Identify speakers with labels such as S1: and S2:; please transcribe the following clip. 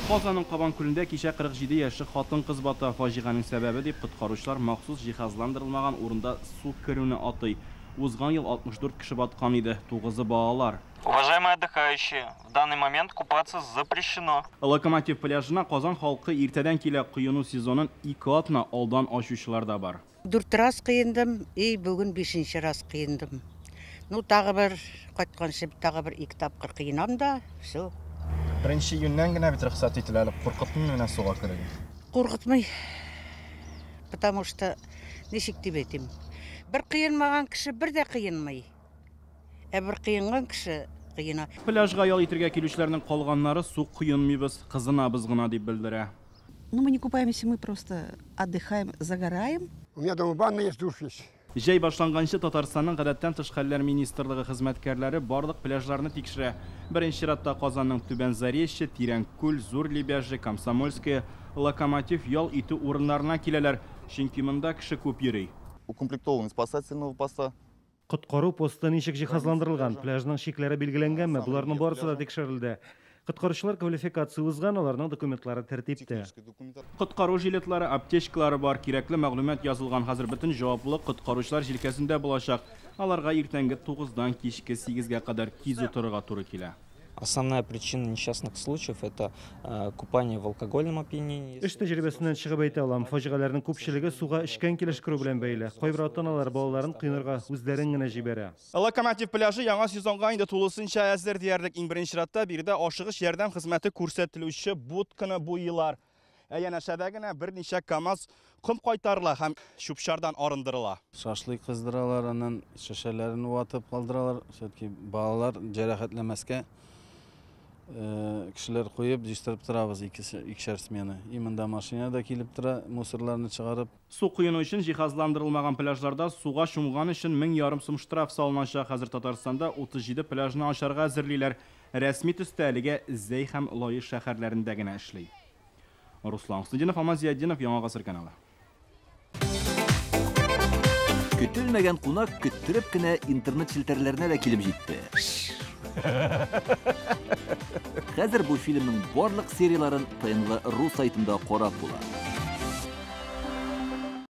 S1: Казанның Кабан күлендә кичә 47 яшьлек хатын-кыз бата. Фаҗиганың сәбәбе дип коткаручылар махсус җиһазландырылмаган урында су керүне атый. Узган ел 64 кеше баткан иде, 9 балалар.
S2: Уважаемые отдыхающие, в данный момент купаться запрещено.
S1: Локомотив пляжына Казан халкы иртәдән килә кыйыну сезонын 2 атна алдан ачучылар да бар.
S3: 4 раз кыйындым, бүген 5-нче раз кыйындым. Ну, тагы бер кайтканчы, тагы бер 2 тапкыр кыйнам да, всё.
S4: Birinchi iyundan gina bit ruxsat etiladi. Qo'rqitmi meni suga kirgan?
S3: Qo'rqitmay. Потому что ничек дип әйтим. Бер кыйынмаган кеше бер дә кыйынмый. Бер кыйынган кеше кыйына.
S1: Пляжга ял итәргә килүчеләрнең калганнары су кыйынмыйбыз, кызынабыз гына дип белдерә.
S5: Ну, мы не купаемся, мы просто отдыхаем, загораем.
S6: У меня дома ванна есть, душ есть.
S1: Җәй башланганчы Татарстанның гадәттән тыш хәлләр министрлыгы хезмәткәрләре барлык пляжларны тикшерә. Беренче чиратта Казанның Түбән Заречье, Тирәнкүл, Зур Лебяжье, Комсомольское, Локомотив ял итү урыннарына киләләр. Чөнки монда кеше күп йөри.
S7: Укомплектован спасательного поста.
S8: Коткару посты ничек җиһазландырылган, пляжның шикләре билгеләнгәнме, буларның барысы да тикшерелде. Коткаручылар квалификация узган, аларның документлары тәртиптә.
S1: Коткару жилетлары, аптечкалары бар, кирәкле мәгълүмат язылган. Хәзер бөтен җаваплылык коткаручылар җилкәсендә булачак. Аларга иртәнге 9-дан кичке 8-гә кадәр кизү торырга туры килә.
S2: Основная причина несчастных случаев – это купание в алкогольном опьянении.
S8: Эш тәҗрибәсеннән чыгып әйтә алам, фаҗигаләрнең күпчелеге суга эчкән килеш керү белән бәйле. Кайбер ата-аналар балаларын кыйнарга үзләрен генә җибәрә.
S1: Локомотив пляжы яңа сезонга инде тулысынча әзер диярлек. Иң беренче чиратта биредә ашыгыч ярдәм хезмәте күрсәтелүче будканы буйлар. Янәшәдә генә берничә КАМАЗ ком кайтарыла һәм чүпчардан арындырыла.
S9: Шашлык кыздыралар, аннан шешәләрен ватып калдыралар. Шәтки балалар җәрәхәтләмәскә кешеләр куеп җыштырып торабыз икешәр смена. Именно машинада килеп тора, мусорларны чыгарып.
S1: Су кыйыну өчен җиһазландырылмаган пляжларда суга чумган өчен 1000 сум штраф салыначак. Хәзер Татарстанда 37 пляжны ачарга әзерлиләр. Рәсми төстәлеге Зәй һәм Лаи шәһәрләрендә генә эшли. Руслан Хуснудинов, Амазияддинов, Яңа Гасыр каналы.
S10: Көтелмәгән кунак көттүреп кенә интернет челтәрләренә дә килеп җитте. Хәзер бу фильмның барлык серияларын ТНВ.ру сайтында карап була.